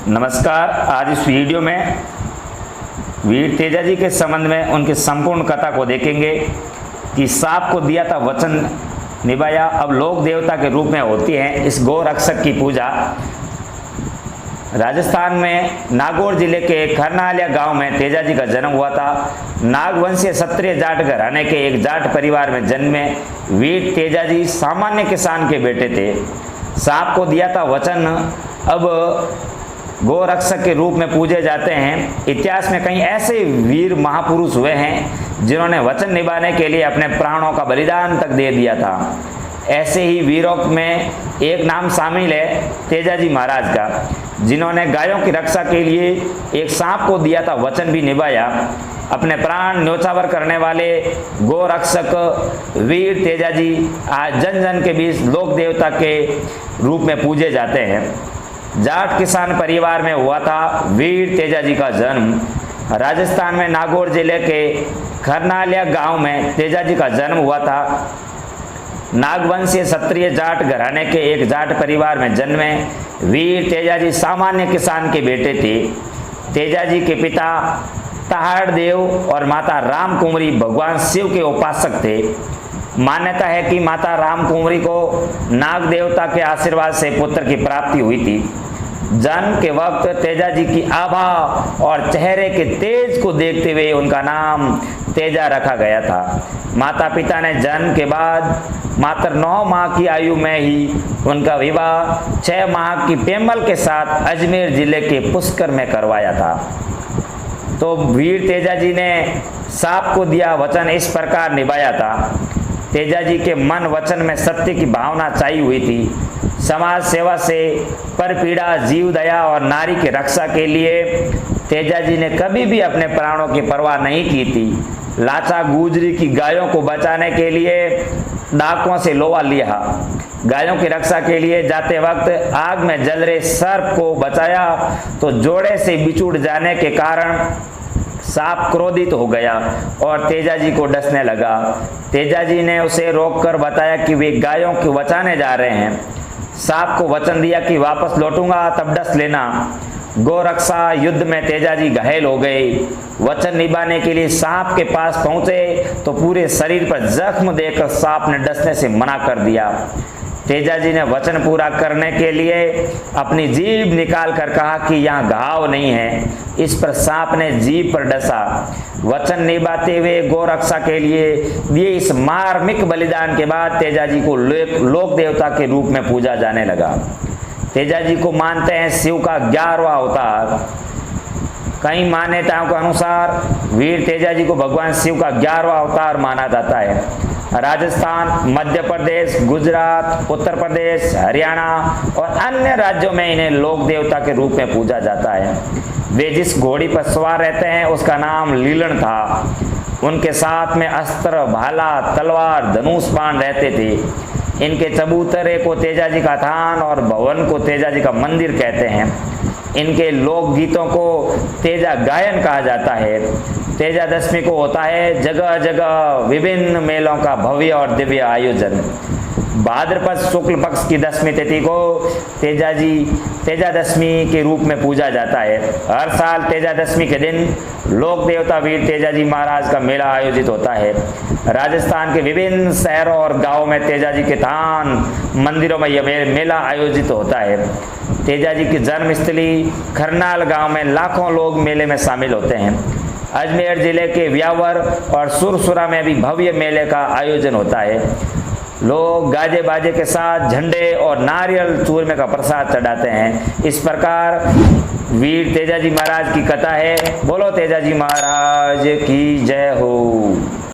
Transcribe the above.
नमस्कार। आज इस वीडियो में वीर तेजाजी के संबंध में उनकी संपूर्ण कथा को देखेंगे कि सांप को दिया था वचन निभाया, अब लोक देवता के रूप में होती है इस गौ रक्षक की पूजा। राजस्थान में नागौर जिले के खरनालिया गांव में तेजाजी का जन्म हुआ था। नागवंशीय क्षत्रिय जाट घराने के एक जाट परिवार में जन्मे वीर तेजाजी सामान्य किसान के बेटे थे। सांप को दिया था वचन, अब गौ रक्षक के रूप में पूजे जाते हैं। इतिहास में कई ऐसे वीर महापुरुष हुए हैं जिन्होंने वचन निभाने के लिए अपने प्राणों का बलिदान तक दे दिया था। ऐसे ही वीरों में एक नाम शामिल है तेजाजी महाराज का, जिन्होंने गायों की रक्षा के लिए एक सांप को दिया था वचन भी निभाया। अपने प्राण न्योछावर करने वाले गौ रक्षक वीर तेजाजी आज जन जन के बीच लोक देवता के रूप में पूजे जाते हैं। जाट किसान परिवार में हुआ था वीर तेजाजी का जन्म। राजस्थान में नागौर जिले के खरनालिया गांव में तेजाजी का जन्म हुआ था। नागवंशीय क्षत्रिय जाट घराने के एक जाट परिवार में जन्मे वीर तेजाजी सामान्य किसान के बेटे थे। तेजाजी के पिता तहाड़ देव और माता राम कुंवरी भगवान शिव के उपासक थे। मान्यता है कि माता राम कुंवरी को नाग देवता के आशीर्वाद से पुत्र की प्राप्ति हुई थी। जन्म के वक्त तेजाजी की आभा और चेहरे के तेज को देखते हुए उनका नाम तेजा रखा गया था। माता पिता ने जन्म के बाद मात्र 9 माह की आयु में ही उनका विवाह 6 माह की पेमल के साथ अजमेर जिले के पुष्कर में करवाया था। तो वीर तेजाजी ने सांप को दिया वचन इस प्रकार निभाया था। तेजाजी के मन वचन में सत्य की भावना छाई हुई थी। समाज सेवा से पर पीड़ा, जीव दया और नारी की रक्षा के लिए तेजाजी ने कभी भी अपने प्राणों की परवाह नहीं की थी। लाचा गुजरी की गायों को बचाने के लिए डाकुओं से लोहा लिया। गायों की रक्षा के लिए जाते वक्त आग में जल रहे सर्प को बचाया तो जोड़े से बिछुड़ जाने के कारण सांप क्रोधित हो गया और तेजाजी को डसने लगा। तेजाजी ने उसे रोककर बताया कि वे गायों को बचाने जा रहे हैं। सांप को वचन दिया कि वापस लौटूंगा तब डस लेना। गौ रक्षा युद्ध में तेजाजी घायल हो गए। वचन निभाने के लिए सांप के पास पहुंचे तो पूरे शरीर पर जख्म देकर सांप ने डसने से मना कर दिया। तेजाजी ने वचन पूरा करने के लिए अपनी जीभ निकाल कर कहा कि यहाँ घाव नहीं है। इस पर सांप ने जीभ पर डसा। वचन निभाते हुए गौ रक्षा के लिए दिए इस मार्मिक बलिदान के बाद तेजाजी को लोक देवता के रूप में पूजा जाने लगा। तेजाजी को मानते हैं शिव का 11वां अवतार। कई मान्यताओं के अनुसार वीर तेजाजी को भगवान शिव का 11वां अवतार माना जाता है। राजस्थान, मध्य प्रदेश, गुजरात, उत्तर प्रदेश, हरियाणा और अन्य राज्यों में इन्हें लोक देवता के रूप में पूजा जाता है। वे जिस घोड़ी पर सवार रहते हैं उसका नाम लीलन था। उनके साथ में अस्त्र, भाला, तलवार, धनुष बाण रहते थे। इनके चबूतरे को तेजाजी का थान और भवन को तेजाजी का मंदिर कहते हैं। इनके लोकगीतों को तेजा गायन कहा जाता है। तेजा दशमी को होता है जगह जगह विभिन्न मेलों का भव्य और दिव्य आयोजन। भाद्रपद शुक्ल पक्ष की दशमी तिथि को तेजा दशमी के रूप में पूजा जाता है। हर साल तेजा दशमी के दिन लोक देवता वीर तेजाजी महाराज का मेला आयोजित होता है। राजस्थान के विभिन्न शहरों और गांवों में तेजाजी के थान, मंदिरों में यह मेला आयोजित होता है। तेजाजी की जन्मस्थली खरनाल गांव में लाखों लोग मेले में शामिल होते हैं। अजमेर जिले के व्यावर और सुरसुरा में भी भव्य मेले का आयोजन होता है। लोग गाजे बाजे के साथ झंडे और नारियल चूरमे का प्रसाद चढ़ाते हैं। इस प्रकार वीर तेजाजी महाराज की कथा है। बोलो तेजाजी महाराज की जय हो।